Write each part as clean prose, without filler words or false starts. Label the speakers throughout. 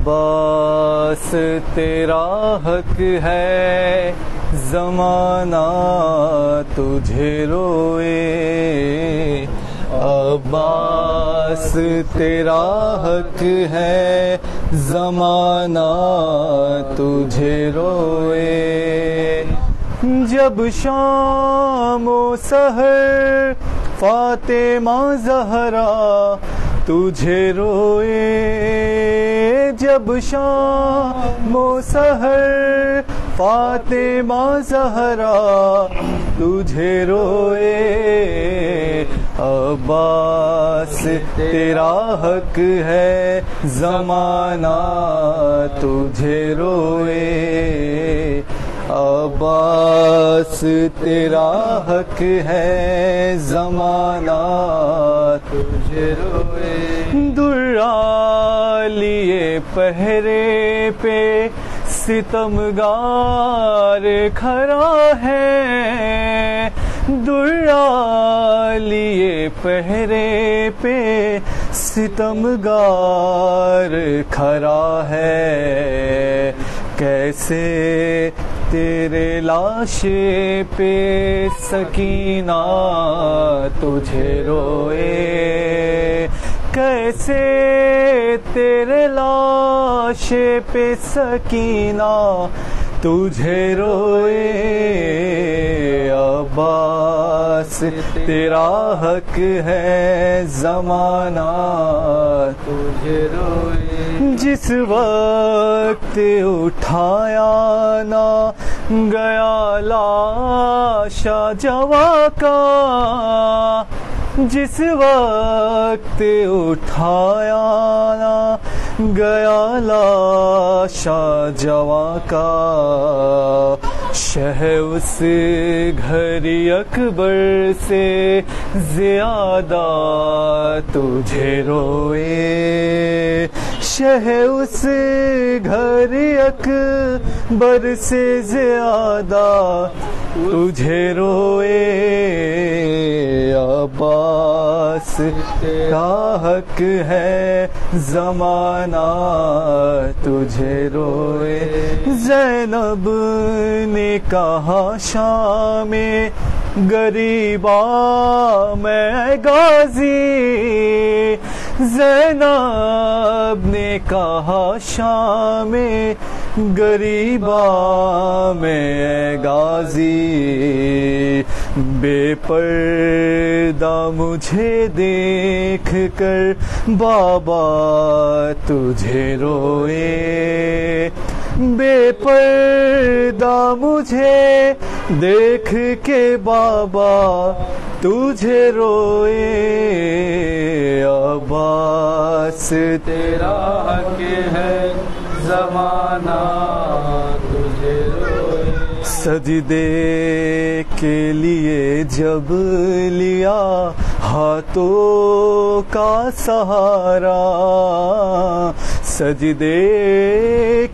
Speaker 1: عباس تیرا حق ہے زمانہ تجھے روئے، عباس تیرا حق ہے زمانہ تجھے روئے، جب شام و سحر فاطمہ زہرا تجھے روئے، جب شام و سحر فاطمہ زہرا تجھے روئے، عباس تیرا حق ہے زمانہ تجھے روئے، عباس تیرا حق ہے زمانہ تجھے روئے، درا لیے پہرے پہ ستمگار کھڑا ہے، درا لیے پہرے پہ ستمگار کھڑا ہے، کیسے تیرے لاشے پہ سکینہ تجھے روئے، کیسے تیرے لاشے پہ سکینہ تجھے روئے، عباس تیرا حق ہے زمانہ تجھے روئے، جس وقت اٹھایا نہ گیا لاشا جوا کا، جس وقت اٹھایا نہ گیا لاشا جوا کا، شہ اس گھر اکبر سے زیادہ تجھے روئے، شہ اس گھر اکبر سے زیادہ تجھے روئے، عباس تیرا حق ہے زمانہ تجھے روئے، زینب نے کہا شام غریبا میں غازی، زینب نے کہا شام غریبا میں غازی، بے پردہ مجھے دیکھ کر بابا تجھے روئے، بے پردہ مجھے دیکھ کے بابا تجھے روئے، عباس تیرا حق ہے زمانہ تجھے روئے، سجدے کے لیے جب لیا ہاتھوں کا سہارا، سجدے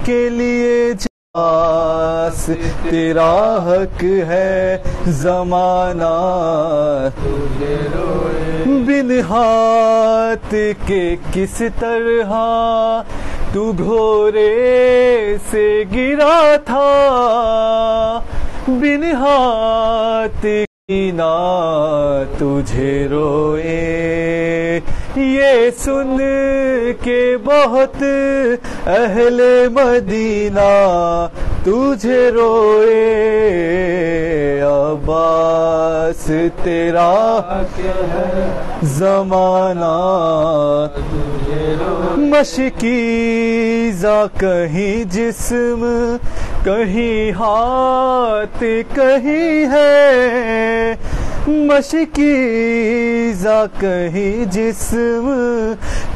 Speaker 1: کے لیے عباس تیرا حق ہے زمانہ تجھے روئے، بن ہاتھ کے کس طرح تو گھوڑے سے گرا تھا، بن ہاتھ کی نہ تجھے روئے، یہ سن کے بہت اہل مدینہ تجھے روئے، عباس تیرا حق ہے زمانہ تجھے روئے، مشکیزہ کہیں جسم کہیں ہاتھ کہیں ہے، مشکیزہ کہیں جسم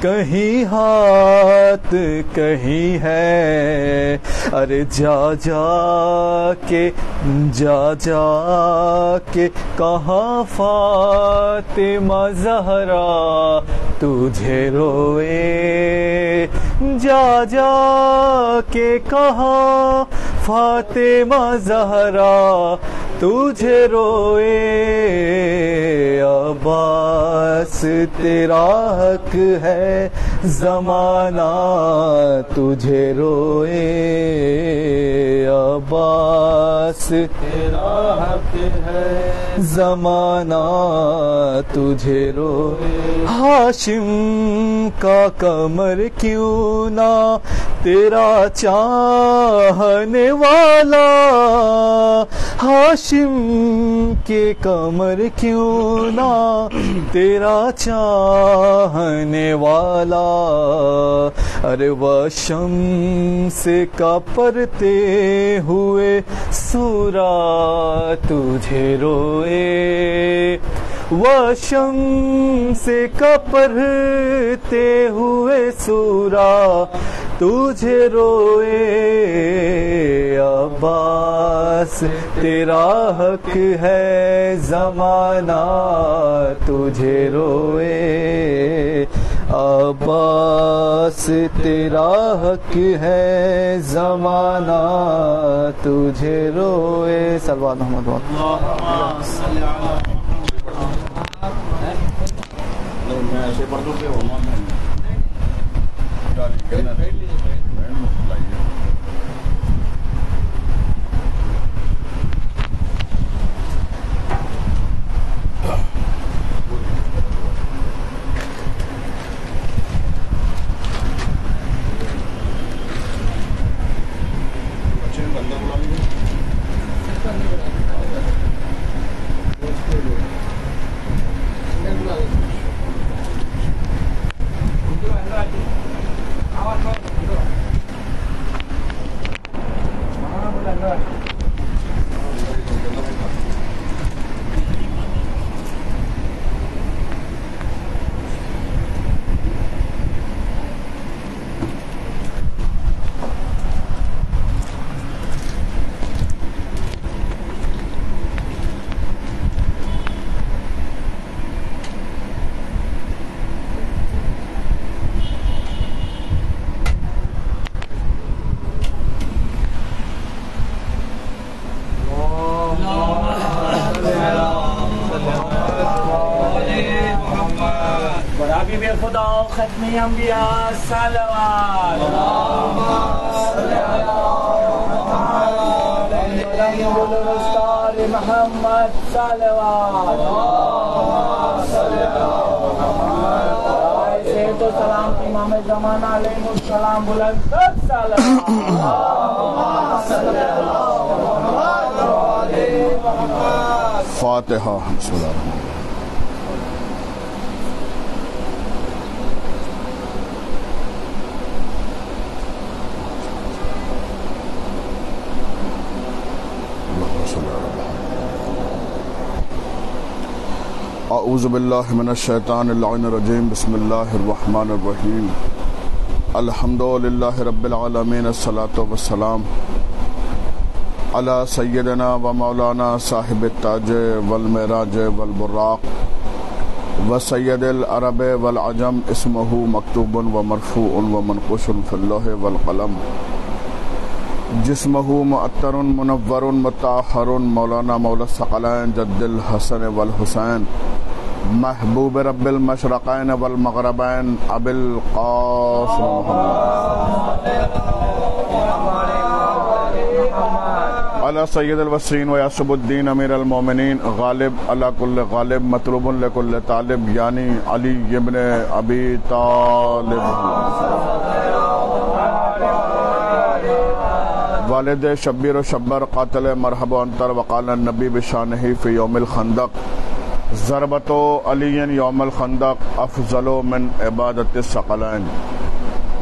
Speaker 1: کہیں ہاتھ کہیں ہے، ارے جا جا کے کہاں فاطمہ زہرا تجھے روئے، جا کے کہاں فاطمہ زہرا تجھے روئے عباس تیرا حق ہے زمانہ تجھے روئے عباس تیرا حق ہے زمانہ تجھے روئے ہاشم کا قمر کیوں نہ تیرا چاہنے والا ہاشم کے قمر کیوں نہ تیرا چاہنے والا ارے وہ شمس کا پرتے ہوئے سورا تجھے روئے وہ شمس کا پرتے ہوئے سورا تجھے روئے عباس تیرا حق ہے زمانہ تجھے روئے عباس تیرا حق ہے زمانہ تجھے روئے صلوات محمد
Speaker 2: خدا ختم انبیاء صلوات محمد صلوات تو سلام امام زمانہ علیہ السلام بلند صلوات
Speaker 3: فاتحہ بسم اللہ الرحمن الرحیم اعوذ باللہ من الشیطان اللعین الرجیم بسم اللہ الرحمن الرحیم الحمدللہ رب العالمین الصلاة والسلام علی سیدنا و مولانا صاحب التاج والمعراج والبراق و سید العرب والعجم اسمہ مکتوب و مرفوع و منقوش فی اللوح والقلم جسمہ معطر منور مطہر مولانا مولا الثقلین جد الحسن والحسین محبوب رب المشرقین والمغربین ابی القاسم محمد علی سید الوسین و یاسب الدین امیر المومنین غالب علی کل غالب مطلوب لکل طالب یعنی علی ابن ابی طالب والد شبیر و شبر قاتل مرحب و انتر وقال النبی بشانہ فی یوم الخندق ضربت علی یوم الخندق افضل من عبادت الثقلین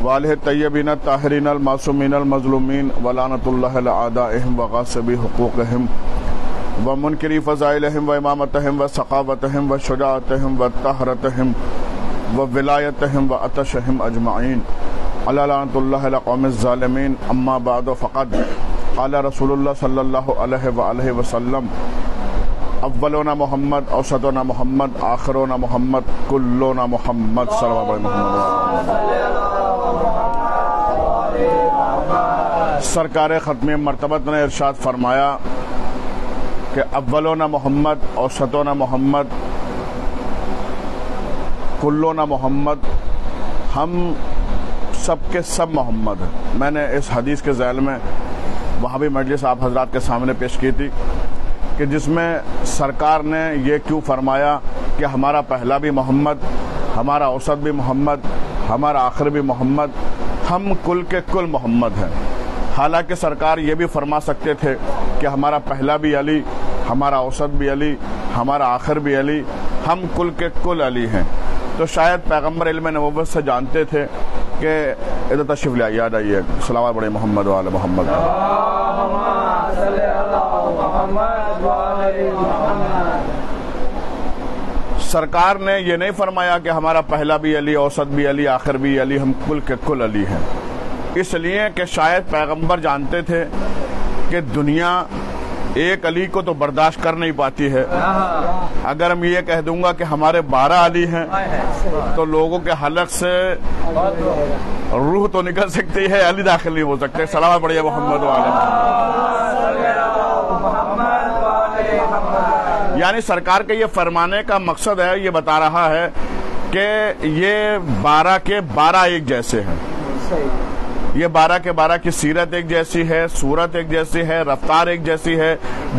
Speaker 3: والہ طیبین طاہرین المعصومین المظلومین ولعنۃ اللہ علی اعدائہم وغاصبی حقوقہم ومنکری فضائلہم وامامتہم وسخاوتہم وشجاعتہم وطہرتہم وولایتہم وعطشہم اجمعین علی لعنۃ اللہ علی قوم الظالمین اما بعد فقد قال رسول اللہ صلی اللہ علیہ وآلہ وسلم اولنا محمد اوسطنا محمد آخرنا محمد کلنا محمد صلی اللہ علیہ وسلم۔ سرکار ختم مرتبت نے ارشاد فرمایا کہ اولونا محمد، اوسطونا محمد، کلونا محمد، ہم سب کے سب محمد ہیں۔ میں نے اس حدیث کے ذیل میں وہاں بھی مجلس آپ حضرات کے سامنے پیش کی تھی کہ جس میں سرکار نے یہ کیوں فرمایا کہ ہمارا پہلا بھی محمد، ہمارا اوسط بھی محمد، ہمارا آخر بھی محمد، ہم کل کے کل محمد ہیں۔ حالانکہ سرکار یہ بھی فرما سکتے تھے کہ ہمارا پہلا بھی علی، ہمارا اوسط بھی علی، ہمارا آخر بھی علی، ہم کل کے کل علی ہیں۔ تو شاید پیغمبر علم نبوت سے جانتے تھے کہ ادھر تشریف لے یاد آئیے، صلوات بڑے محمد و آل محمد۔ سرکار نے یہ نہیں فرمایا کہ ہمارا پہلا بھی علی، اوسط بھی علی، آخر بھی علی، ہم کل کے کل علی ہیں، اس لیے کہ شاید پیغمبر جانتے تھے کہ دنیا ایک علی کو تو برداشت کر نہیں پاتی ہے۔ اگر میں یہ کہہ دوں گا کہ ہمارے 12 علی ہیں تو لوگوں کے حلق سے روح تو نکل سکتی ہے، علی داخل نہیں ہو سکتے۔ صلوات پڑھیے محمد و آل محمد۔ یعنی سرکار کے یہ فرمانے کا مقصد ہے، یہ بتا رہا ہے کہ یہ 12 کے 12 ایک جیسے ہیں، یہ 12 کے 12 کی سیرت ایک جیسی ہے، صورت ایک جیسی ہے، رفتار ایک جیسی ہے،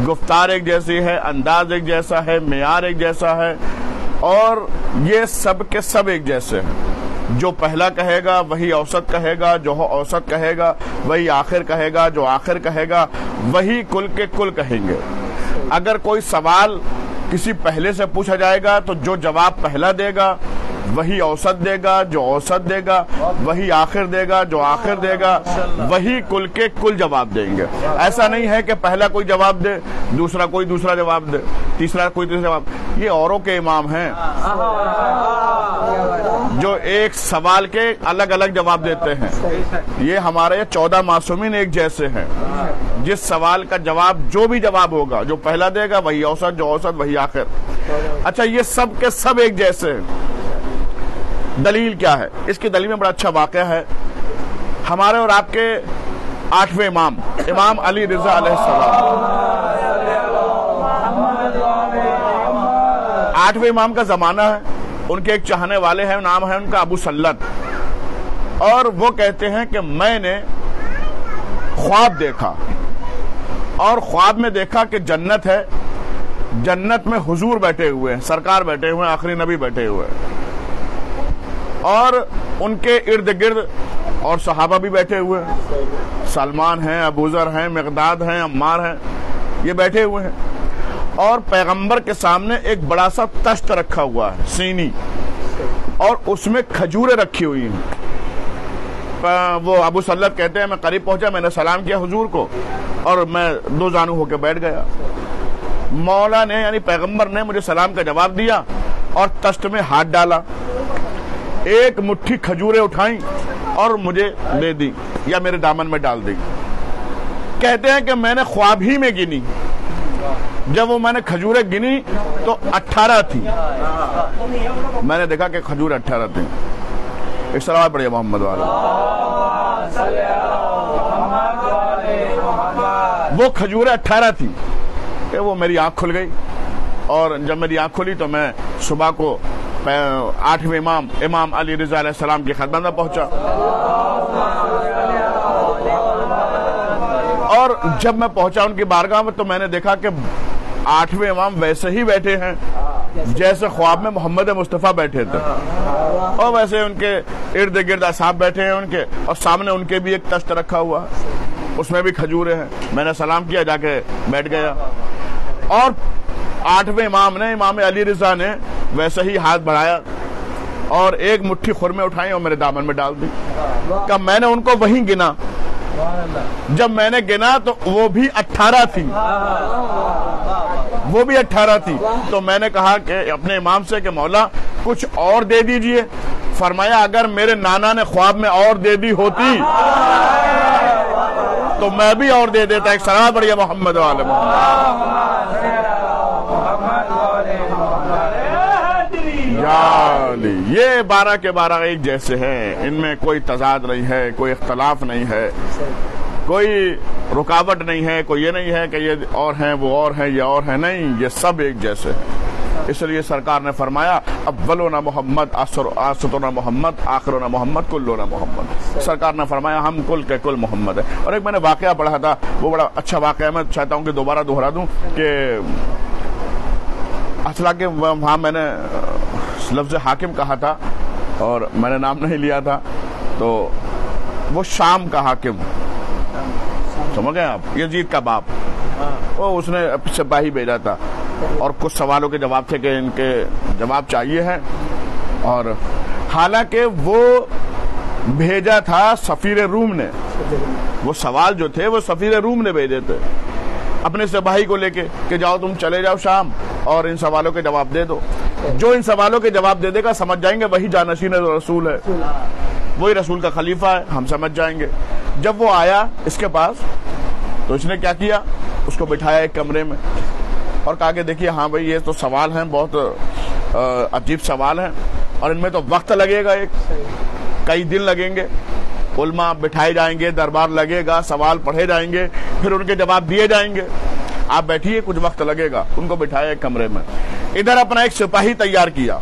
Speaker 3: گفتار ایک جیسی ہے، انداز ایک جیسا ہے، معیار ایک جیسا ہے، اور یہ سب کے سب ایک جیسے ہیں۔ جو پہلا کہے گا وہی اوسط کہے گا، جو اوسط کہے گا وہی آخر کہے گا، جو آخر کہے گا وہی کل کے کل کہیں گے۔ اگر کوئی سوال کسی پہلے سے پوچھا جائے گا تو جو جواب پہلا دے گا وہی اوسط دے گا، جو اوسط دے گا وہی آخر دے گا، جو آخر دے گا وہی کل کے کل جواب دیں گے۔ ایسا نہیں ہے کہ پہلا کوئی جواب دے، دوسرا کوئی دوسرا جواب دے، تیسرا کوئی تیسرا جواب۔ یہ اوروں کے امام ہیں جو ایک سوال کے الگ الگ جواب دیتے ہیں، یہ ہمارے 14 معصومین ایک جیسے ہیں۔ جس سوال کا جواب جو بھی جواب ہوگا، جو پہلا دے گا وہی اوسط، جو اوسط وہی آخر۔ اچھا، یہ سب کے سب ایک جیسے ہیں۔ دلیل کیا ہے؟ اس کی دلیل میں بڑا اچھا واقعہ ہے۔ ہمارے اور آپ کے 8ویں امام، امام علی رضا علیہ السلام، 8ویں امام کا زمانہ ہے۔ ان کے ایک چاہنے والے ہیں، نام ہے ان کا ابو سلت، اور وہ کہتے ہیں کہ میں نے خواب دیکھا، اور خواب میں دیکھا کہ جنت ہے، جنت میں حضور بیٹھے ہوئے ہیں، سرکار بیٹھے ہوئے ہیں، آخری نبی بیٹھے ہوئے ہیں، اور ان کے ارد گرد اور صحابہ بھی بیٹھے ہوئے ہیں، سلمان ہیں، ابوذر ہیں، مقداد ہیں، عمار ہیں، یہ بیٹھے ہوئے ہیں، اور پیغمبر کے سامنے ایک بڑا سا تشت رکھا ہوا ہے، سینی، اور اس میں کھجوریں رکھی ہوئی ہیں۔ وہ ابو سلت کہتے ہیں میں قریب پہنچا، میں نے سلام کیا حضور کو، اور میں دو زانو ہو کے بیٹھ گیا۔ مولا نے یعنی پیغمبر نے مجھے سلام کا جواب دیا اور تشت میں ہاتھ ڈالا، ایک مٹھی کھجوریں اٹھائیں اور مجھے دے دی یا میرے دامن میں ڈال دی۔ کہتے ہیں کہ میں نے خواب ہی میں گنی، جب وہ میں نے کھجوریں گنی تو 18 تھی، میں نے دیکھا کہ کھجور 18 تھی۔ ایک صلوات پڑھیے محمد والا۔ وہ کھجوریں 18 تھی کہ وہ میری آنکھ کھل گئی، اور جب میری آنکھ کھلی تو میں صبح کو 8ویں امام امام علی رضا علیہ السلام کی خدمت میں پہنچا، اور جب میں پہنچا ان کی بارگاہ میں تو میں نے دیکھا کہ 8ویں امام ویسے ہی بیٹھے ہیں جیسے خواب میں محمد مصطفیٰ بیٹھے تھے، اور ویسے ان کے ارد گرد اصحاب بیٹھے ہیں ان کے، اور سامنے ان کے بھی ایک تشت رکھا ہوا، اس میں بھی کھجوریں ہیں۔ میں نے سلام کیا، جا کے بیٹھ گیا، اور 8ویں امام نے، امام علی رضا نے ویسے ہی ہاتھ بڑھایا اور ایک مٹھی خرمے اٹھائیں اور میرے دامن میں ڈال دی۔ کہ میں نے ان کو وہیں گنا، جب میں نے گنا تو وہ بھی 18 تھی، وہ بھی 18 تھی۔ تو میں نے کہا کہ اپنے امام سے کہ مولا کچھ اور دے دیجئے۔ فرمایا اگر میرے نانا نے خواب میں اور دے دی ہوتی تو میں بھی اور دے دیتا۔ ایک صلوات پڑھیے محمد والے محمد۔ یہ 12 کے 12 ایک جیسے ہیں، ان میں کوئی تضاد نہیں ہے، کوئی اختلاف نہیں ہے، کوئی رکاوٹ نہیں ہے، کوئی یہ نہیں ہے کہ یہ اور ہیں وہ اور ہیں یہ اور ہیں، نہیں، یہ سب ایک جیسے ہیں۔ اس لیے سرکار نے فرمایا اولنا محمد آسطنا محمد آخرنا محمد کلنا محمد۔ سرکار نے فرمایا ہم کل کے کل محمد ہے۔ اور ایک میں نے واقعہ پڑھا تھا، وہ بڑا اچھا واقعہ ہے، میں چاہتا ہوں کہ دوبارہ دہرا دوں کہ اصلا کہ وہاں میں نے لفظ حاکم کہا تھا اور میں نے نام نہیں لیا تھا، تو وہ شام کا حاکم، سمجھ گئے آپ، یزید کا باپ، وہ اس نے سپاہی بھیجا تھا اور کچھ سوالوں کے جواب تھے کہ ان کے جواب چاہیے ہیں، اور حالانکہ وہ بھیجا تھا سفیر روم نے، وہ سوال جو تھے وہ سفیر روم نے بھیجے تھے اپنے سپاہی کو لے کے کہ جاؤ تم چلے جاؤ شام اور ان سوالوں کے جواب دے دو، جو ان سوالوں کے جواب دے دے گا سمجھ جائیں گے وہی جانشین رسول ہے، وہی رسول کا خلیفہ ہے، ہم سمجھ جائیں گے۔ جب وہ آیا اس کے پاس تو اس نے کیا کیا، اس کو بٹھایا ایک کمرے میں اور کہا کہ دیکھیے ہاں بھائی یہ تو سوال ہیں، بہت عجیب سوال ہیں اور ان میں تو وقت لگے گا، کئی دن لگیں گے، علماء بٹھائے جائیں گے، دربار لگے گا، سوال پڑھے جائیں گے، پھر ان کے جواب دیے جائیں گے، آپ بیٹھیے کچھ وقت لگے گا۔ ان کو بٹھایا ایک کمرے میں، ادھر اپنا ایک سپاہی تیار کیا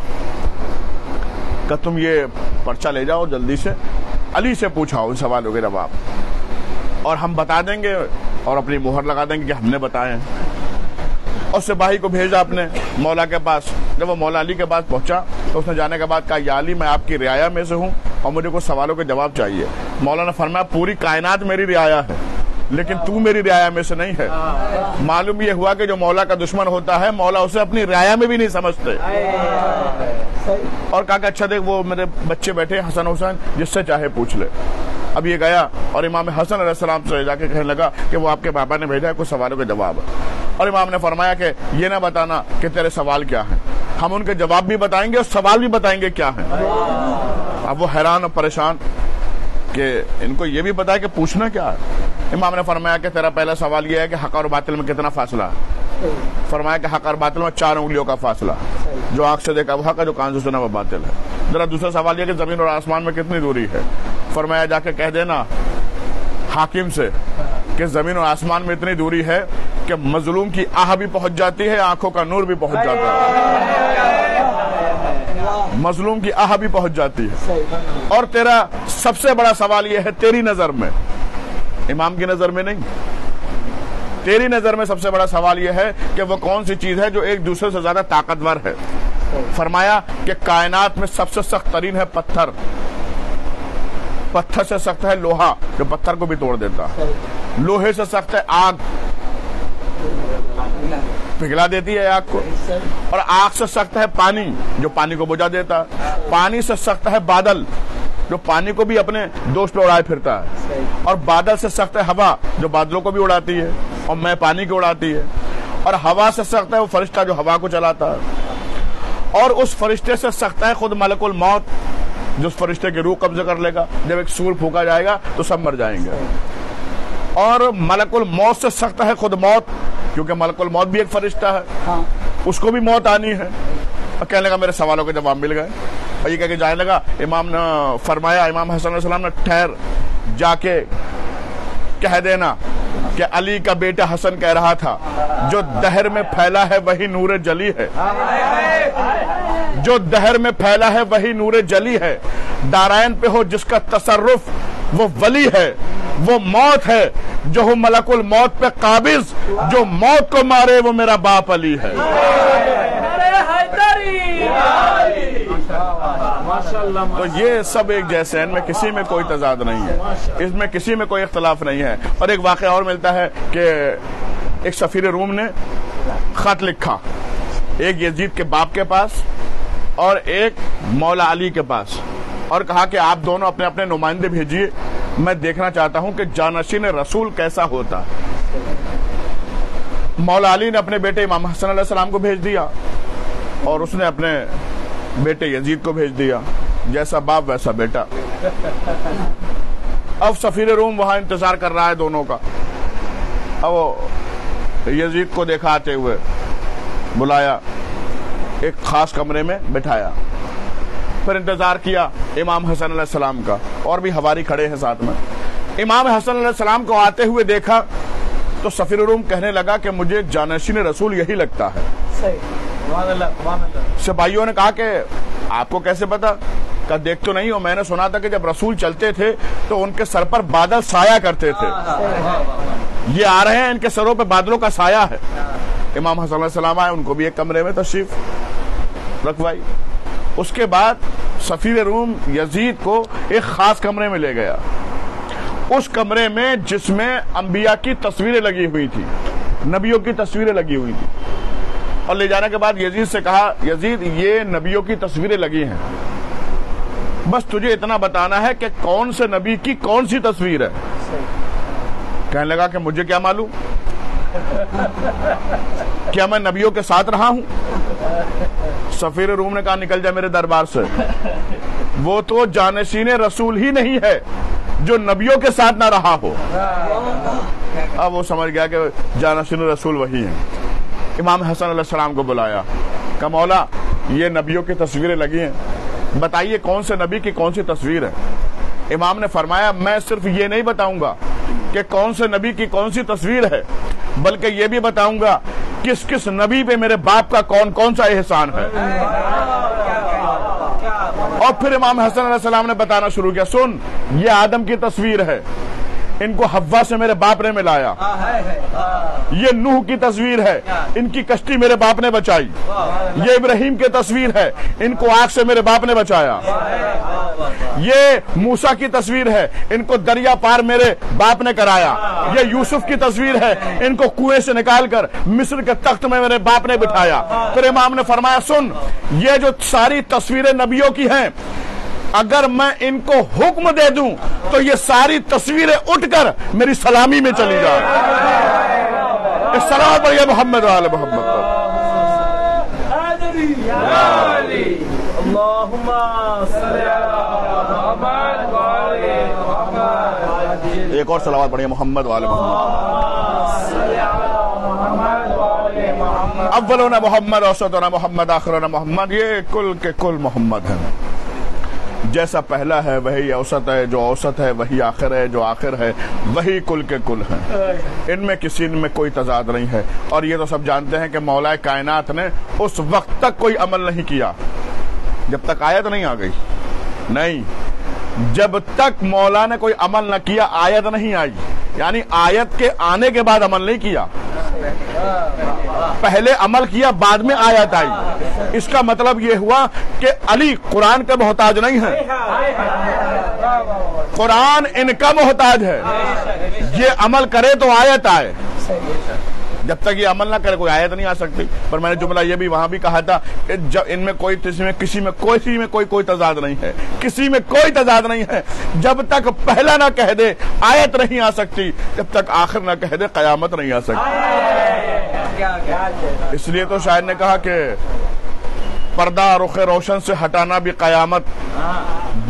Speaker 3: کہ تم یہ پرچہ لے جاؤ جلدی سے، علی سے پوچھاؤ ان سوالوں کے جواب اور ہم بتا دیں گے اور اپنی مہر لگا دیں گے کہ ہم نے بتائے ہیں۔ اور سپاہی کو بھیجا اپنے مولا کے پاس، جب وہ مولا علی کے پاس پہنچا تو اس نے جانے کے بعد کہا یا علی میں آپ کی رعایا میں سے ہوں اور مجھے کچھ سوالوں کے جواب چاہیے۔ مولا نے فرمایا پوری کائنات میری رعایا ہے لیکن تو میری رعایا میں سے نہیں ہے۔ معلوم یہ ہوا کہ جو مولا کا دشمن ہوتا ہے مولا اسے اپنی رعایا میں بھی نہیں سمجھتے، اور کہا کہ اچھا دیکھ وہ میرے بچے بیٹھے حسن حسین جس سے چاہے پوچھ لے۔ اب یہ گیا اور امام حسن علیہ السلام سے جا کے کہنے لگا کہ وہ آپ کے بابا نے بھیجا ہے کچھ سوالوں کے جواب، اور امام نے فرمایا کہ یہ نہ بتانا کہ تیرے سوال کیا ہیں، ہم ان کے جواب بھی بتائیں گے اور سوال بھی بتائیں گے کیا ہیں۔ اب وہ حیران اور پریشان کہ ان کو یہ بھی پتا ہے کہ پوچھنا کیا ہے۔ امام نے فرمایا کہ تیرا پہلا سوال یہ ہے کہ حق اور باطل میں کتنا فاصلہ ہے؟ فرمایا کہ حق اور باطل میں 4 انگلیوں کا فاصلہ، جو آنکھ سے دیکھا وہ حق ہے، جو کان سے سنا وہ باطل ہے۔ ذرا دوسرا سوال یہ کہ زمین اور آسمان میں کتنی دوری ہے؟ فرمایا جا کے کہہ دینا حاکم سے کہ زمین اور آسمان میں اتنی دوری ہے کہ مظلوم کی آہ بھی پہنچ جاتی ہے، آنکھوں کا نور بھی پہنچ جاتا ہے، مظلوم کی آہ بھی پہنچ جاتی ہے۔ اور تیرا سب سے بڑا سوال یہ ہے تیری نظر میں، امام کی نظر میں نہیں، تیری نظر میں سب سے بڑا سوال یہ ہے کہ وہ کون سی چیز ہے جو ایک دوسرے سے زیادہ طاقتور ہے؟ فرمایا کہ کائنات میں سب سے سخت ترین ہے پتھر، پتھر سے سخت ہے لوہا جو پتھر کو بھی توڑ دیتا، لوہے سے سخت ہے آگ، پگھلا دیتی ہے آگ کو، اور آگ سے سخت ہے پانی جو پانی کو بجھا دیتا، پانی سے سخت ہے بادل جو پانی کو بھی اپنے دوست پہ اڑائے پھرتا ہے، اور بادل سے سخت ہے ہوا جو بادلوں کو بھی اڑاتی ہے اور میں پانی کو اڑاتی ہے، اور ہوا سے سخت ہے وہ فرشتہ جو ہوا کو چلاتا ہے، اور اس فرشتے سے سخت ہے خود ملک الموت جو اس فرشتے کی روح قبضہ کر لے گا، جب ایک سور پھونکا جائے گا تو سب مر جائیں گے، اور ملک الموت سے سخت ہے خود موت کیونکہ ملک الموت بھی ایک فرشتہ ہے، اس کو بھی موت آنی ہے۔ اور کہنے لگا میرے سوالوں کے جواب مل گئے، اور یہ کہہ کے جانے لگا۔ امام نے فرمایا، امام حسن علیہ السلام نے ٹھہر جا کے کہہ دینا کہ علی کا بیٹا حسن کہہ رہا تھا جو دہر میں پھیلا ہے وہی نور جلی ہے، جو دہر میں پھیلا ہے وہی نور جلی ہے، دارائن پہ ہو جس کا تصرف وہ ولی ہے، وہ موت ہے جو ہو ملک الموت پہ قابض، جو موت کو مارے وہ میرا باپ علی ہے۔ تو یہ سب ایک جیسے ہیں، ان میں کسی میں کوئی تضاد نہیں ہے، اس میں کسی میں کوئی اختلاف نہیں ہے۔ اور ایک واقعہ اور ملتا ہے کہ ایک سفیر روم نے خط لکھا ایک یزید کے باپ کے پاس اور ایک مولا علی کے پاس، اور کہا کہ آپ دونوں اپنے اپنے نمائندے بھیجیے، میں دیکھنا چاہتا ہوں کہ جانشین رسول کیسا ہوتا۔ مولا علی نے اپنے بیٹے امام حسن علیہ السلام کو بھیج دیا اور اس نے اپنے بیٹے یزید کو بھیج دیا، جیسا باپ ویسا بیٹا۔ اب سفیر روم وہاں انتظار کر رہا ہے دونوں کا، اب وہ یزید کو دیکھا آتے ہوئے بلایا، ایک خاص کمرے میں بٹھایا، پھر انتظار کیا امام حسن علیہ السلام کا، اور بھی حواری کھڑے ہیں ساتھ میں۔ امام حسن علیہ السلام کو آتے ہوئے دیکھا تو سفیر روم کہنے لگا کہ مجھے جانشین رسول یہی لگتا ہے. سپاہیوں نے کہا کہ آپ کو کیسے پتا؟ کہ دیکھ تو نہیں ہو، میں نے سنا تھا کہ جب رسول چلتے تھے تو ان کے سر پر بادل سایہ کرتے تھے. یہ آ رہے ہیں، ان کے سروں پہ بادلوں کا سایہ ہے. امام حسن علیہ السلام آئے، ان کو بھی ایک کمرے میں تشریف رکھوائی. اس کے بعد سفیر روم یزید کو ایک خاص کمرے میں لے گیا. اس کمرے میں جس میں انبیاء کی تصویریں لگی ہوئی تھی، نبیوں کی تصویریں لگی ہوئی تھی، اور لے جانے کے بعد یزید سے کہا یزید یہ نبیوں کی تصویریں لگی ہیں، بس تجھے اتنا بتانا ہے کہ کون سے نبی کی کون سی تصویر ہے. کہنے لگا کہ مجھے کیا معلوم، کیا میں نبیوں کے ساتھ رہا ہوں؟ سفیر روم نے کہا نکل جا میرے دربار سے، وہ تو جانشین رسول ہی نہیں ہے جو نبیوں کے ساتھ نہ رہا ہو. اب وہ سمجھ گیا کہ جانشین رسول وہی ہیں. امام حسن علیہ السلام کو بلایا کہ مولا یہ نبیوں کی تصویریں لگی ہیں، بتائیے کون سے نبی کی کون سی تصویر ہے. امام نے فرمایا میں صرف یہ نہیں بتاؤں گا کہ کون سے نبی کی کون سی تصویر ہے، بلکہ یہ بھی بتاؤں گا کس کس نبی پہ میرے باپ کا کون کون سا احسان ہے. اور پھر امام حسن علیہ السلام نے بتانا شروع کیا، سن یہ آدم کی تصویر ہے، ان کو حوا سے میرے باپ نے ملایا. یہ نوح کی تصویر ہے، ان کی کشتی میرے باپ نے بچائی. یہ ابراہیم کی تصویر ہے، ان کو آگ سے میرے باپ نے بچایا. یہ موسیٰ کی تصویر ہے، ان کو دریا پار میرے باپ نے کرایا. یہ یوسف کی تصویر ہے، ان کو کنویں سے نکال کر مصر کے تخت میں میرے باپ نے بٹھایا. پھر امام نے فرمایا سن یہ جو ساری تصویریں نبیوں کی ہیں، اگر میں ان کو حکم دے دوں تو یہ ساری تصویریں اٹھ کر میری سلامی میں چلی جائیں. السلام پر یہ محمد وآل محمد. ایک اور صلوات پڑھیے محمد وآل محمد. اولنا محمد، اوسطنا محمد، آخرنا محمد. یہ کل کے کل محمد ہیں. جیسا پہلا ہے وہی اوسط ہے، جو اوسط ہے وہی آخر ہے، جو آخر ہے وہی کل کے کل ہیں. ان میں کسی میں کوئی تضاد نہیں ہے. اور یہ تو سب جانتے ہیں کہ مولا کائنات نے اس وقت تک کوئی عمل نہیں کیا جب تک آیت نہیں آ گئی. نہیں، جب تک مولا نے کوئی عمل نہ کیا آیت نہیں آئی. یعنی آیت کے آنے کے بعد عمل نہیں کیا، پہلے عمل کیا بعد میں آیت آئی. اس کا مطلب یہ ہوا کہ علی قرآن کا محتاج نہیں ہے، قرآن ان کا محتاج ہے. یہ عمل کرے تو آیت آئے، جب تک یہ عمل نہ کرے کوئی آیت نہیں آ سکتی. پر میں نے جملہ یہ بھی وہاں بھی کہا تھا کہ جب ان میں کسی میں کوئی تضاد نہیں ہے، کسی میں کوئی تضاد نہیں ہے. جب تک پہلا نہ کہہ دے آیت نہیں آ سکتی، جب تک آخر نہ کہہ دے قیامت نہیں آ سکتی. اس لیے تو شاعر نے کہا کہ پردہ رخ روشن سے ہٹانا بھی قیامت،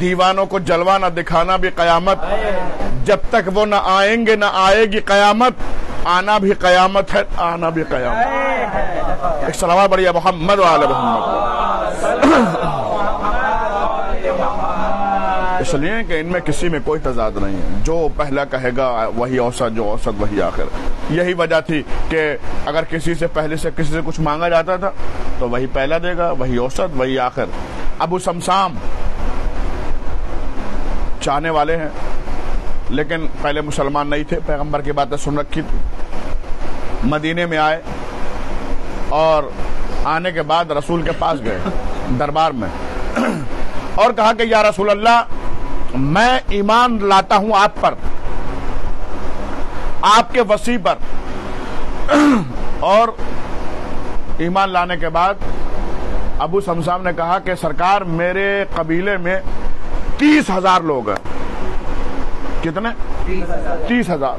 Speaker 3: دیوانوں کو جلوہ نہ دکھانا بھی قیامت. جب تک وہ نہ آئیں گے نہ آئے گی قیامت، آنا بھی قیامت ہے، آنا بھی قیامت. ایک صلوات پڑھیے محمد وآل محمد. اس لیے کہ ان میں کسی میں کوئی تضاد نہیں ہے. جو پہلا کہے گا وہی اوسط، جو اوسط وہی آخر. یہی وجہ تھی کہ اگر کسی سے پہلے سے کسی سے کچھ مانگا جاتا تھا تو وہی پہلا دے گا، وہی اوسط وہی آخر. ابو سمسام چاہنے والے ہیں لیکن پہلے مسلمان نہیں تھے، پیغمبر کی باتیں سن رکھی تھی. مدینے میں آئے اور آنے کے بعد رسول کے پاس گئے دربار میں اور کہا کہ یا رسول اللہ میں ایمان لاتا ہوں آپ پر، آپ کے وصی پر. اور ایمان لانے کے بعد ابو سمسام نے کہا کہ سرکار میرے قبیلے میں 30,000 لوگ ہیں. کتنے؟ 30,000.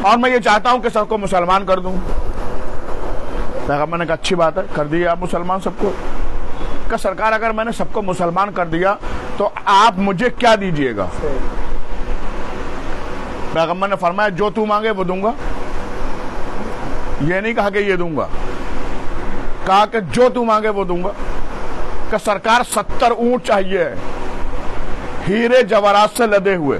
Speaker 3: اور میں یہ چاہتا ہوں کہ سب کو مسلمان کر دوں. پیغمبر نے کہا اچھی بات ہے، کر دیے آپ مسلمان سب کو. کہ سرکار اگر میں نے سب کو مسلمان کر دیا تو آپ مجھے کیا دیجئے گا؟ پیغمبر نے فرمایا جو تو مانگے وہ دوں گا. یہ نہیں کہا کہ یہ دوں گا، کہا کہ جو تو مانگے وہ دوں گا. کہ سرکار 70 اونٹ چاہیے، ہیرے جواہرات سے لدے ہوئے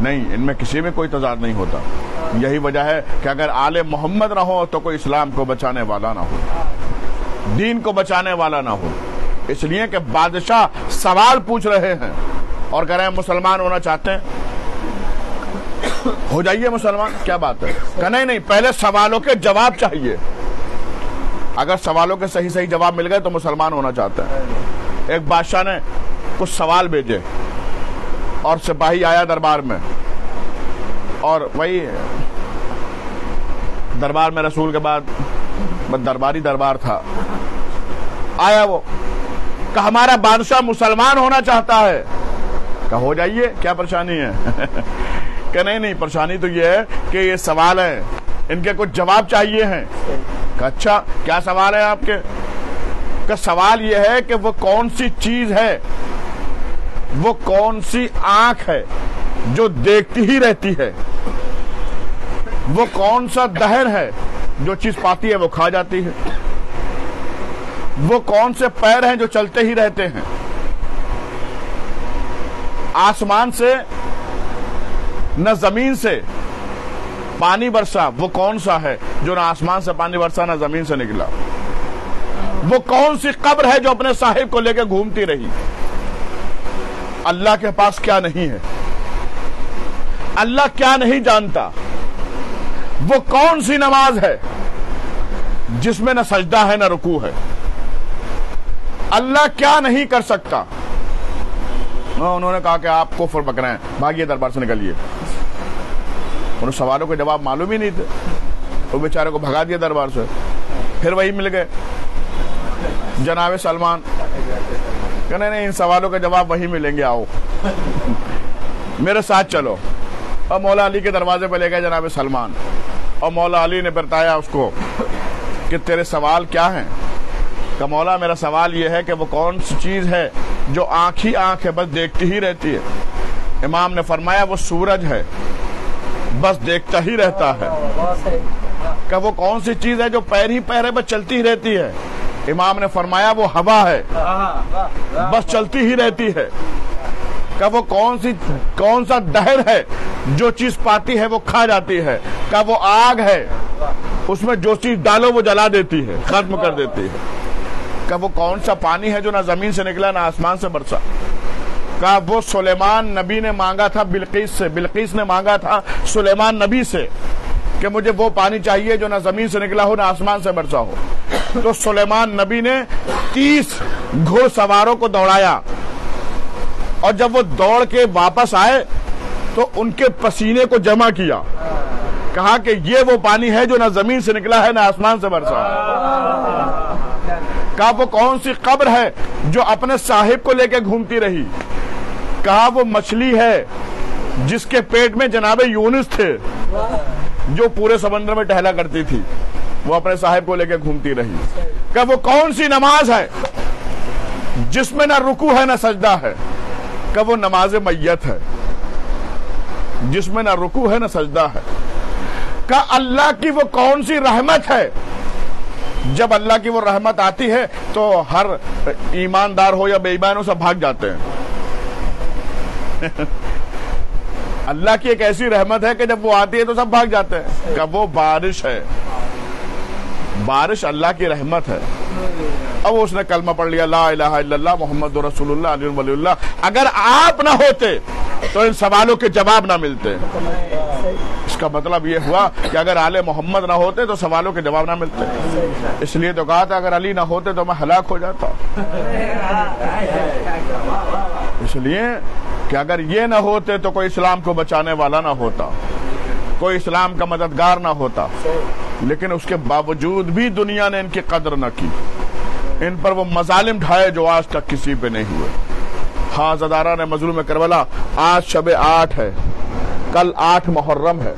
Speaker 3: نہیں، ان میں کسی میں کوئی تضاد نہیں ہوتا. یہی وجہ ہے کہ اگر آل محمد نہ ہو تو کوئی اسلام کو بچانے والا نہ ہو، دین کو بچانے والا نہ ہو. اس لیے کہ بادشاہ سوال پوچھ رہے ہیں اور کہہ رہے ہیں مسلمان ہونا چاہتے ہیں، ہو جائیے مسلمان. کیا بات ہے کہ نہیں، پہلے سوالوں کے جواب چاہیے. اگر سوالوں کے صحیح صحیح جواب مل گئے تو مسلمان ہونا چاہتے ہیں. ایک بادشاہ نے کچھ سوال بھیجے اور سپاہی آیا دربار میں، اور وہی دربار میں رسول کے بعد درباری دربار تھا. آیا وہ کہ ہمارا بادشاہ مسلمان ہونا چاہتا ہے. کہ ہو جائیے، کیا پریشانی ہے؟ کہ نہیں، پریشانی تو یہ ہے کہ یہ سوال ہے، ان کے کچھ جواب چاہیے ہیں. کہ اچھا، کیا سوال ہے آپ کے؟ کہ سوال یہ ہے کہ وہ کون سی چیز ہے، وہ کون سی آنکھ ہے جو دیکھتی ہی رہتی ہے، وہ کون سا دہر ہے جو چیز پاتی ہے وہ کھا جاتی ہے، وہ کون سے پیر ہیں جو چلتے ہی رہتے ہیں. آسمان سے نہ زمین سے پانی برسا، وہ کون سا ہے جو نہ آسمان سے پانی برسا نہ زمین سے نکلا. وہ کون سی قبر ہے جو اپنے صاحب کو لے کے گھومتی رہی. اللہ کے پاس کیا نہیں ہے، اللہ کیا نہیں جانتا. وہ کون سی نماز ہے جس میں نہ سجدہ ہے نہ رکوع ہے. اللہ کیا نہیں کر سکتا. انہوں نے کہا کہ آپ کفر بک رہے ہیں، بھاگیے دربار سے نکلیے. انہوں سوالوں کے جواب معلوم ہی نہیں تھے، وہ بیچارے کو بھگا دیا دربار سے. پھر وہی مل گئے جناب سلمان. کہ نہیں، ان سوالوں کے جواب وہی ملیں گے، آؤ میرے ساتھ چلو. اور مولا علی کے دروازے پہ لے گئے جناب سلمان، اور مولا علی نے بتایا اس کو کہ تیرے سوال کیا ہیں. کہ مولا میرا سوال یہ ہے کہ وہ کون سی چیز ہے جو آنکھ ہی آنکھ ہے، بس دیکھتی ہی رہتی ہے. امام نے فرمایا وہ سورج ہے، بس دیکھتا ہی رہتا ہے. کہ وہ کون سی چیز ہے جو پیر ہی پیر ہے بس چلتی ہی رہتی ہے. امام نے فرمایا وہ ہوا ہے، بس چلتی ہی رہتی ہے. کہ وہ کون سا دہر ہے جو چیز پاتی ہے وہ کھا جاتی ہے. کہ وہ آگ ہے، اس میں جو چیز ڈالو وہ جلا دیتی ہے، ختم کر دیتی ہے. کہ وہ کون سا پانی ہے جو نہ زمین سے نکلا نہ آسمان سے برسا. کہ وہ سلیمان نبی نے مانگا تھا بلقیس سے، بلقیس نے مانگا تھا سلیمان نبی سے کہ مجھے وہ پانی چاہیے جو نہ زمین سے نکلا ہو نہ آسمان سے برسا ہو. تو سلیمان نبی نے 30 گھوڑ سواروں کو دوڑایا، اور جب وہ دوڑ کے واپس آئے تو ان کے پسینے کو جمع کیا. کہا کہ یہ وہ پانی ہے جو نہ زمین سے نکلا ہے نہ آسمان سے برسا ہے. کہا وہ کون سی قبر ہے جو اپنے صاحب کو لے کے گھومتی رہی. کہا وہ مچھلی ہے جس کے پیٹ میں جناب یونس تھے، جو پورے سمندر میں ٹہلا کرتی تھی، وہ اپنے صاحب کو لے کے گھومتی رہی. کہ وہ کون سی نماز ہے جس میں نہ رکوع ہے نہ سجدہ ہے. کہ وہ نماز میت ہے جس میں نہ رکوع ہے نہ سجدہ ہے. کہ اللہ کی وہ کون سی رحمت ہے، جب اللہ کی وہ رحمت آتی ہے تو ہر ایماندار ہو یا بے ایمان ہو سب بھاگ جاتے ہیں. اللہ کی ایک ایسی رحمت ہے کہ جب وہ آتی ہے تو سب بھاگ جاتے ہیں. کہ وہ بارش ہے، بارش اللہ کی رحمت ہے. اب اس نے کلمہ پڑھ لیا لا الہ الا اللہ محمد رسول اللہ علی ولی اللہ. اگر آپ نہ ہوتے تو ان سوالوں کے جواب نہ ملتے. اس کا مطلب یہ ہوا کہ اگر آل محمد نہ ہوتے تو سوالوں کے جواب نہ ملتے. اس لیے تو کہا تھا اگر علی نہ ہوتے تو میں ہلاک ہو جاتا. اس لیے کہ اگر یہ نہ ہوتے تو کوئی اسلام کو بچانے والا نہ ہوتا، کوئی اسلام کا مددگار نہ ہوتا. لیکن اس کے باوجود بھی دنیا نے ان کی قدر نہ کی. ان پر وہ مظالم ڈھائے جو آج تک کسی پہ نہیں ہوئے. ہاں زدارہ نے مظلوم کربلا، آج شب 8 ہے، کل 8 محرم ہے،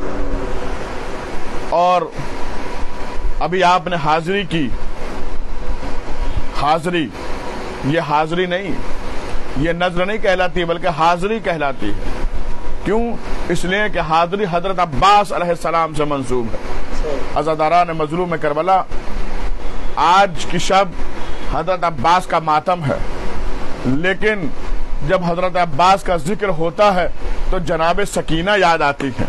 Speaker 3: اور ابھی آپ نے حاضری کی. حاضری، یہ حاضری نہیں، یہ نظر نہیں کہلاتی بلکہ حاضری کہلاتی ہے. کیوں؟ اس لیے کہ حاضری حضرت عباس علیہ السلام سے منسوب ہے. عزاداران مظلوم کربلا، آج کی شب حضرت عباس کا ماتم ہے، لیکن جب حضرت عباس کا ذکر ہوتا ہے تو تو جناب سکینہ یاد آتی ہے.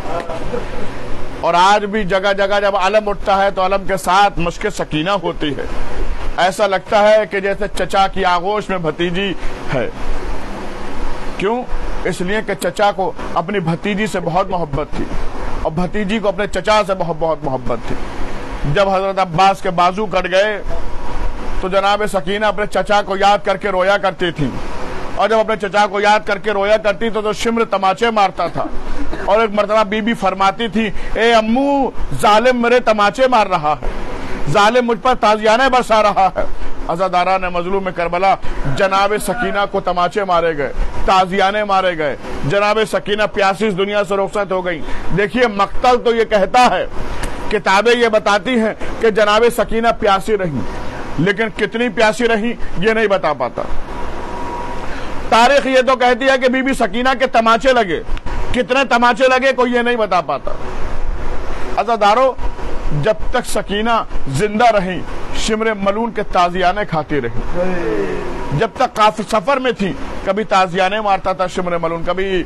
Speaker 3: اور آج بھی جگہ جگہ جب علم اٹھتا ہے تو علم کے ساتھ مشق سکینہ ہوتی ہے. ایسا لگتا ہے کہ جیسے چچا کی آغوش میں بھتیجی ہے. کیوں؟ اس لیے کہ چچا کو اپنی بھتیجی سے بہت محبت تھی اور بھتیجی کو اپنے چچا سے بہت محبت تھی. جب حضرت عباس کے بازو کٹ گئے تو جناب سکینہ اپنے چچا کو یاد کر کے رویا کرتی تھی. اور جب اپنے چچا کو یاد کر کے رویا کرتی تو شمر تماچے مارتا تھا. اور ایک مرتبہ بی بی فرماتی تھی اے امو ظالم میرے تماچے مار رہا ہے, ظالم مجھ پر تازیانے برسا رہا ہے. عزاداران مظلوم کربلا جناب سکینہ کو تماچے مارے گئے, تازیانے مارے گئے. جناب سکینہ پیاسی اس دنیا سے رخصت ہو گئی. دیکھیے مقتل تو یہ کہتا ہے, کتابیں یہ بتاتی ہیں کہ جناب سکینہ پیاسی رہی, لیکن کتنی پیاسی رہی یہ نہیں بتا پاتا. تاریخ یہ تو کہتی ہے کہ بی بی سکینہ کے تماچے لگے, کتنے تماچے لگے کوئی یہ نہیں بتا پاتا. عزادارو, جب تک سکینہ زندہ رہی شمر ملون کے تازیانے کھاتی رہی. جب تک کافی سفر میں تھی کبھی تازیانے مارتا تھا شمر ملون, کبھی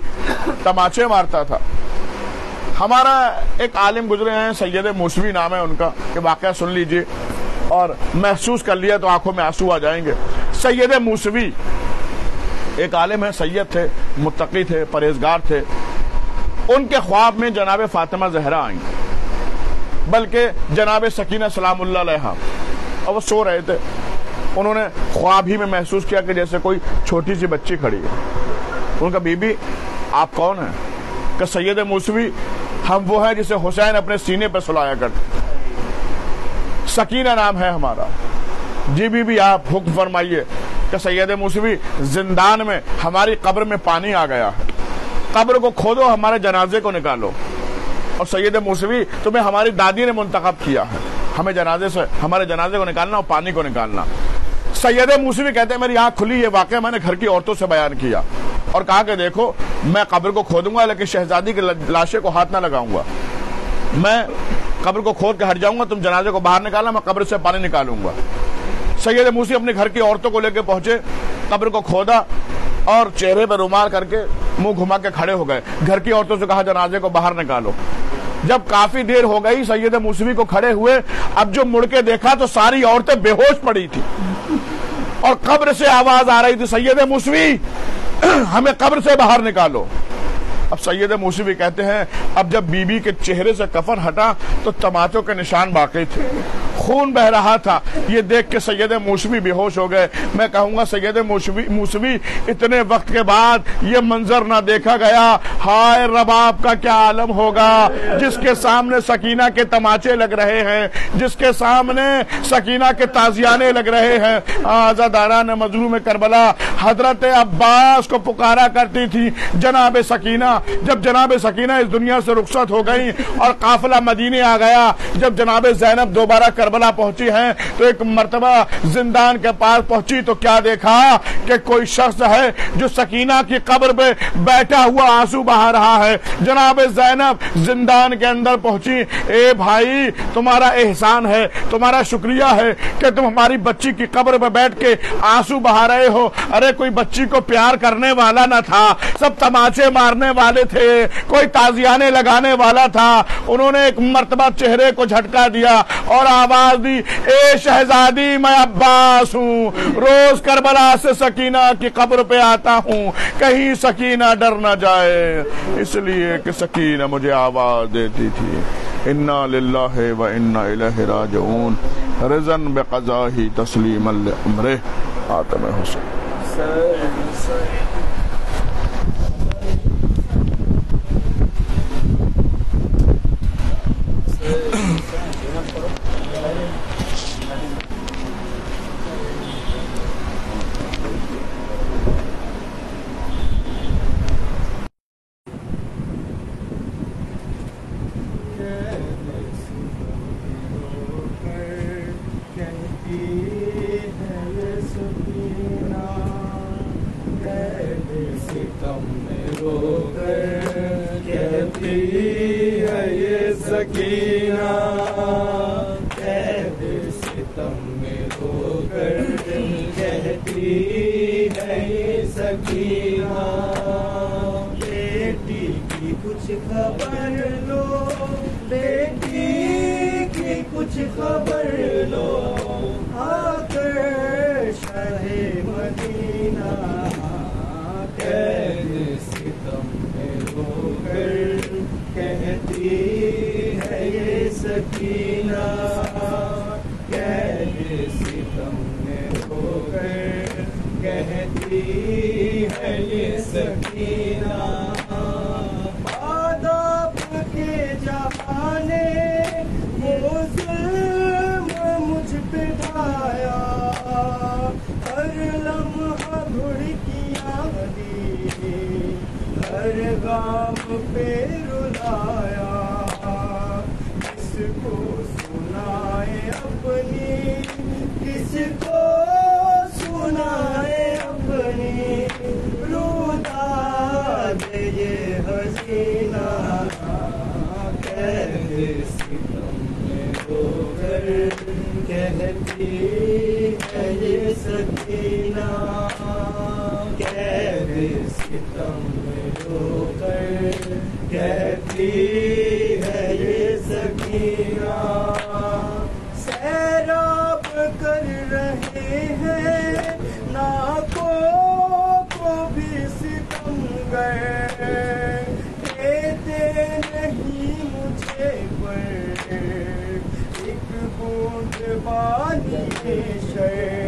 Speaker 3: تماچے مارتا تھا. ہمارا ایک عالم گزرے ہیں سید موسوی نام ہے ان کا, کہ واقعہ سن لیجئے اور محسوس کر لیا تو آنکھوں میں آنسو آ جائیں گے. سید موسوی ایک عالم ہے, سید تھے, متقی تھے, پرہیزگار تھے. ان کے خواب میں جناب فاطمہ زہرا آئیں, بلکہ جناب سکینہ سلام اللہ علیہا, اور وہ سو رہے تھے. انہوں نے خواب ہی میں محسوس کیا کہ جیسے کوئی چھوٹی سی بچی کھڑی ہے. ان کا بی بی آپ کون ہیں؟ کہ سید موسوی ہم وہ ہیں جسے حسین اپنے سینے پہ سلایا کرتے. سکینہ نام ہے ہمارا. جی بی بی آپ حکم فرمائیے. کہ سید موسوی زندان میں ہماری قبر میں پانی آ گیا ہے, قبر کو کھودو, ہمارے جنازے کو نکالو. اور سید موسوی تمہیں ہماری دادی نے منتخب کیا ہے, ہمیں ہمارے جنازے کو نکالنا اور پانی کو نکالنا. سید موسوی کہتے ہیں میری آنکھ کھلی, یہ واقعہ میں نے گھر کی عورتوں سے بیان کیا اور کہا کہ دیکھو میں قبر کو کھودوں گا لیکن شہزادی کی لاشے کو ہاتھ نہ لگاؤں گا. میں قبر کو کھود کے ہٹ جاؤں گا, تم جنازے کو باہر نکالنا, میں قبر سے پانی نکالوں گا. سید موسوی اپنے گھر کی عورتوں کو لے کے پہنچے, قبر کو کھودا اور چہرے پہ رومال کر کے منہ گھما کے کھڑے ہو گئے. گھر کی عورتوں سے کہا جنازے کو باہر نکالو. جب کافی دیر ہو گئی سید موسوی کو کھڑے ہوئے, اب جو مڑ کے دیکھا تو ساری عورتیں بے ہوش پڑی تھی اور قبر سے آواز آ رہی تھی سید موسوی ہمیں قبر سے باہر نکالو. اب سید موسوی کہتے ہیں اب جب بی بی کے چہرے سے کفن ہٹا تو تماچوں کے نشان باقی تھے, خون بہ رہا تھا. یہ دیکھ کے سید موسوی بے ہوش ہو گئے. میں کہوں گا سید موسوی اتنے وقت کے بعد یہ منظر نہ دیکھا گیا. ہائے رباب کا کیا عالم ہوگا جس کے سامنے سکینہ کے تماچے لگ رہے ہیں, جس کے سامنے سکینہ کے تازیانے لگ رہے ہیں. عزاداران مظلوم کربلا حضرت عباس کو پکارا کرتی تھی جناب سکینہ. جب جناب سکینہ اس دنیا سے رخصت ہو گئی اور قافلہ مدینے آ گیا, جب جناب زینب دوبارہ کربلا پہنچی ہیں تو ایک مرتبہ زندان کے پاس پہنچی تو کیا دیکھا کہ کوئی شخص ہے جو سکینہ کی قبر پہ بیٹھا ہوا آنسو بہا رہا ہے. جناب زینب زندان کے اندر پہنچی, اے بھائی تمہارا احسان ہے, تمہارا شکریہ ہے کہ تم ہماری بچی کی قبر پہ بیٹھ کے آنسو بہا رہے ہو. ارے کوئی بچی کو پیار کرنے والا نہ تھا, سب تماچے مارنے والے تھے, کوئی تازیانے لگانے والا تھا. انہوں نے ایک مرتبہ چہرے کو جھٹکا دیا اور آواز دی اے شہزادی میں عباس ہوں, روز کربلا سے سکینہ کی قبر پہ آتا ہوں, کہیں سکینہ ڈر نہ جائے, اس لیے کہ سکینہ مجھے آواز دیتی تھی انا للہ و انا الیہ راجعون رضن بقضاہ تسلیما لامرہ. آتم حسین
Speaker 2: سکینہ بیٹی
Speaker 1: خبر لو، بیٹی کی کچھ خبر لو، آ کر شاہ مدینہ قید ستم میں رو کر کہتی ہے یہ سکینہ، قید ستم میں رو کر کہتی ہے یہ سکینہ، آداب کے جہاں نے وہ ظلم مجھ پہ ڈھایا، ہر لمحہ گھڑکیاں دی، ہر غم پہ رلایا، کس کو سنائے اپنی، کس کو سنائے اپنی روداد یہ حسینہ، قید ستم میں رو کر کہتی ہے یہ سکینہ، قید ستم میں رو کر کہتی ہے یہ سکینہ، سیراب کر رہے ہیں ناکوں کو بھی ستمگر، دیتے نہیں مجھے پر ایک بوند پانی شے،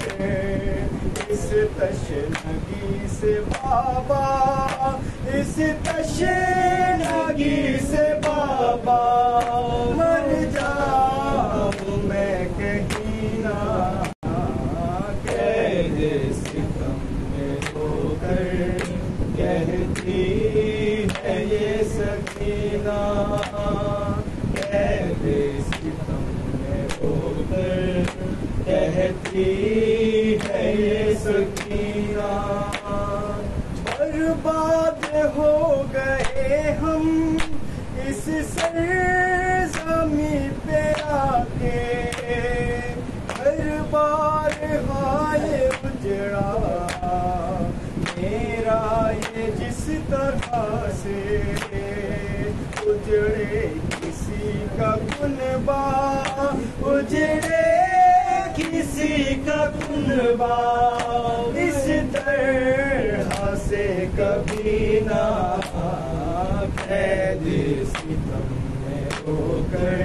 Speaker 1: اس تشنگی سے بابا، اس تشنگی سے بابا مر جاؤں میں کہیں نہ، قید ستم میں رو کر کہتی ہے یہ سکینہ، قید ستم میں رو کر کہتی ہے یہ سکینہ، برباد ہو گئے ہم اس سرزمین پہ آ کے، ہر بار ہائے اجڑا میرا یہ جس طرح سے، اجڑے کسی کا کنبہ، اجڑے کسی کا کنبہ، اس طرح سے کبھی نہ، قید ستم میں رو کر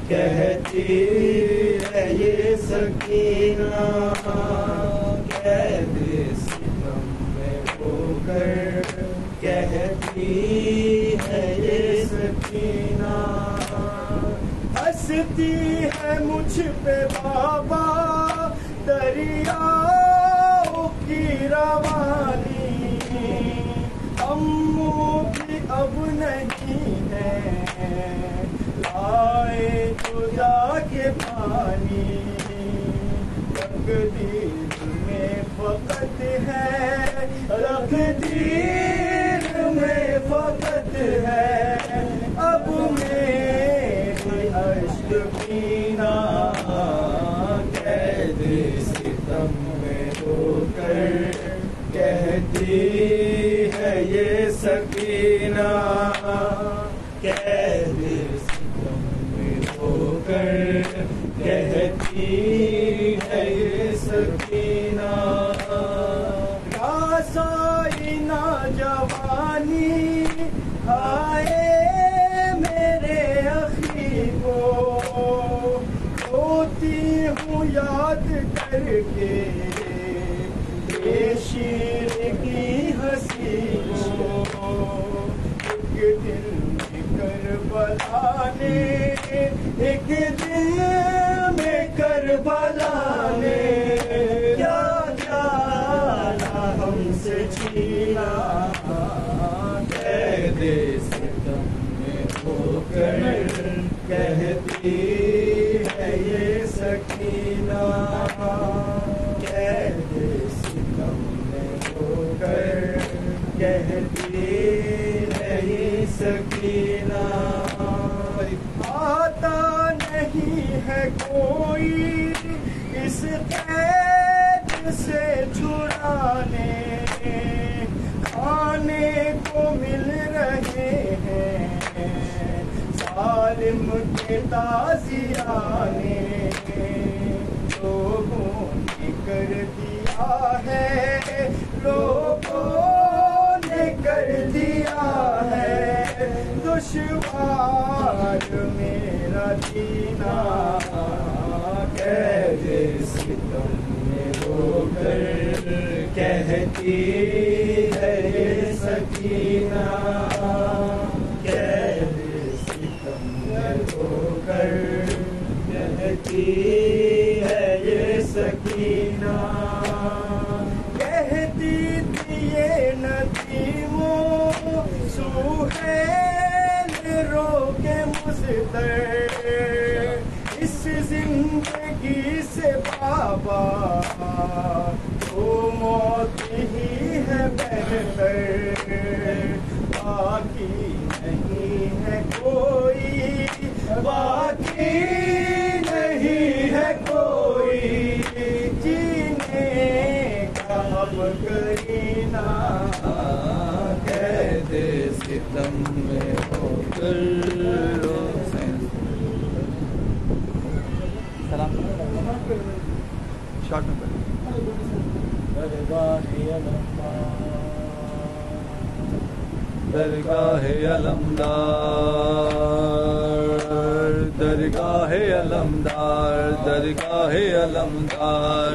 Speaker 1: کہتی ہے یہ سکینہ، قید ستم میں رو کر کہتی ہے یہ سکینہ، ہنستی ہے مجھ پہ بابا دریاؤں کی روانی، امو بھی اب نہیں ہے لائے تو جا کے پانی، تقدیر میں فقط ہے، تقدیر میں فقط ہے اب میری اشک پینا، قید ستم میں رو کر کہتی ہے یہ سکینہ، قید ستم میں رو کر کہتی ہے یہ سکینہ، رسائی نہ جوانی آئے میرے اخی کو، روتی ہوں یاد کر کے بے شیر کی ہنسی کو، ایک دن کربلا نے، ایک دن میں کربلا نے کیا جانا ہم سے چھینا، قید ستم میں رو کر کہتی ہے یہ سکینہ، قید ستم میں رو کر کہتی ہے یہ سکینہ، آتا نہیں ہے کوئی اس قید سے چھڑانے، کھانے کو مل رہے ہیں ظالم کے تازیانے لوگوں نے کر دیا ہے، لوگوں نے کر دیا ہے دشوار میرا جینا، قید ستم میں ہو کر کہتی ہے یہ سکینہ، قید ستم میں ہو کر کہتی ہے یہ سکینہ، کہتی تھی یہ ندیموں سہیل رو کے مصدر، اس زندگی سے بابا تو موت ہی ہے بہتر، باقی نہیں ہے کوئی، باقی نہیں ہے کوئی جینے کا اب کرینا، قید ستم میں ہو کر شارٹ نمبر درگاہ علمدار، درگاہ علمدار، درگاہ علمدار،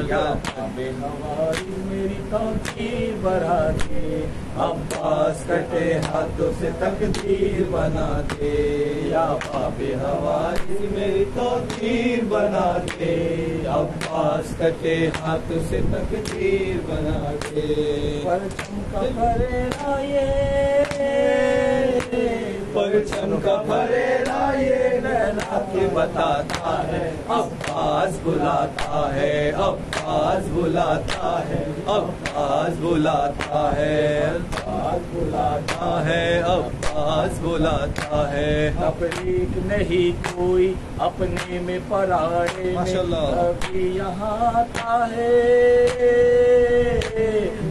Speaker 2: بے ہماری میری توقیر بڑھا دے، عباس کٹے ہاتھوں سے تقدیر بنا دے، یا بے ہماری میری توقیر بنا دے، عباس کٹے ہاتھوں سے تقدیر بنا دے، پرچم کا پھریرا یہ، پرچم کا پھریرا یہ لہرا کے بتاتا ہے، عباس بلاتا ہے، عباس بلاتا ہے، عباس بلاتا ہے، عباس بلاتا ہے، عباس بلاتا ہے، تفریق نہیں کوئی اپنے میں پرائے میں، ابھی یہاں آتا ہے،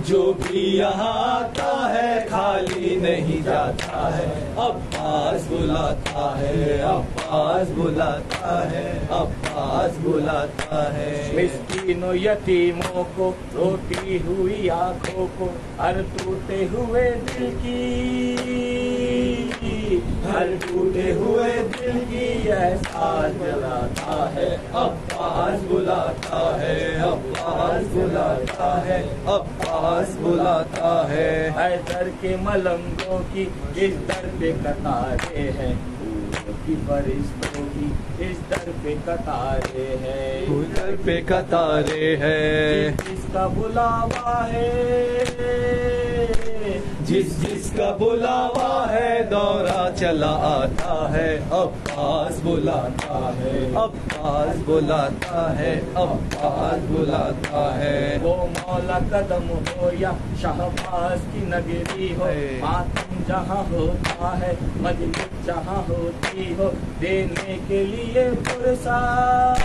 Speaker 2: جو بھی یہاں آتا ہے خالی نہیں جاتا ہے، عباس بلاتا ہے، عباس بلاتا ہے، عباس بلاتا ہے، مسکینوں یتیموں کو، روتی ہوئی آنکھوں کو، ہر ٹوٹے ہوئے دل کی، ہر ٹوٹے ہوئے دل کی احساس جلاتا ہے، عباس بلاتا ہے، عباس بلاتا ہے، عباس بلاتا ہے، حیدر کے ملنگوں کی اس در پہ قطاریں ہیں، کی فرشتوں کی اس در پہ قطاریں ہیں، در پہ قطاریں ہیں، جس کا بلاوا ہے، جس جس کا بلاوا ہے دورہ چلا آتا ہے، عباس بلاتا ہے، عباس بلاتا ہے، عباس بلاتا ہے، وہ مولا قدم ہو یا شہباز کی نگری ہو، ماتم جہاں ہوتا ہے مجلس جہاں ہوتی ہو، دینے کے لیے پرساد،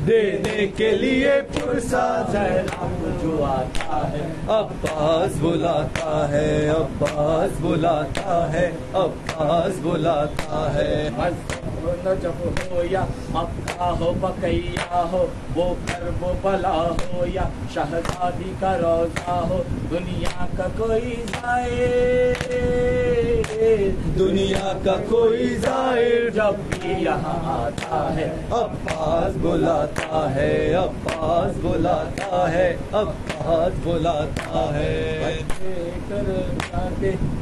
Speaker 2: دینے کے لیے پرساد سیلاب جو آتا ہے، عباس بلاتا ہے، عباس بلاتا ہے، عباس بلاتا ہے، نجف ہو یا مکہ ہو بقیہ ہو، وہ کرب و بلا ہو یا شہزادی کا روضہ ہو، دنیا کا کوئی زائر، دنیا کا کوئی زائر جب بھی یہاں آتا ہے، عباس بلاتا ہے، عباس بلاتا ہے، عباس بلاتا ہے،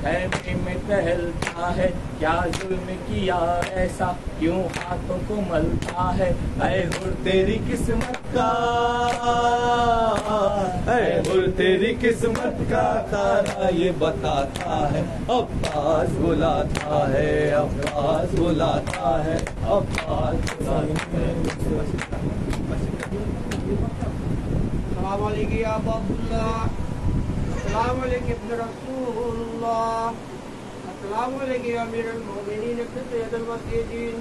Speaker 2: خیمے میں ٹہلتا ہے، کیا ظلم کیا ایسا کیوں ہاتھوں کو ملتا ہے، اے ہر تیری قسمت کا، اے ہر تیری قسمت کا تارا یہ بتاتا ہے، عباس بلاتا ہے، عباس بلاتا ہے، عباس بلاتا ہے۔
Speaker 1: السلام علیکم یا باب اللہ، السلام علیکم ابن رسول اللہ، السلام علیکم یا امیر المومنین سید المسیحین،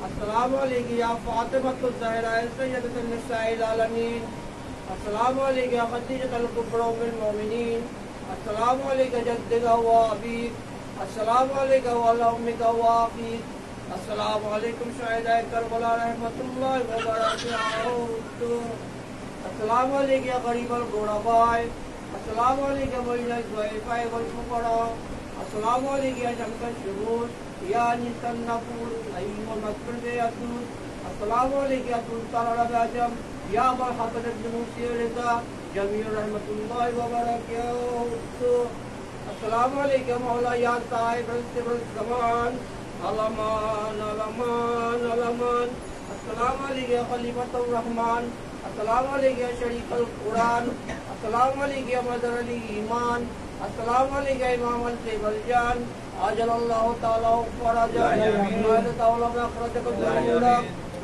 Speaker 1: السلام علیکم یا فاطمۃ الزہرا سیدۃ النساء العالمین، السلام علیکم یا خدیجۃ الکبریٰ ام المومنین، السلام علیکم جدک و ابیک، السلام علیکم و علی امک و اخیک، السلام علیکم شہدائے کربلا رحمۃ اللہ وبرکاتہ. السلام علیکم غریب الغرباء. السلام علیکم معین الضعفاء والفقراء. السلام علیکم شمس الشموس یا انیس النفور نعیم المسکن یتون. السلام علیکم سلطان عرب اعظم یا مرحبا ابن موسی رضا جمیع رحمۃ اللہ وبرکاتہ. السلام علیکم مولا یا صاحب الزمان علمان علمان علمان. السلام علیکم خلیفۃ الرحمن. السلام علیکم شریف القرآن. السلام علیکم مظہر علی ایمان. السلام علیکم امام الطیب الجان عجل اللہ تعالی فرجہ اخرجکم ضرورا.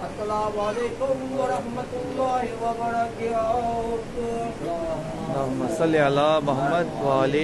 Speaker 1: السلام علیکم ورحمۃ اللہ وبرکاتہ.
Speaker 2: اللہم صلی علی محمد و علی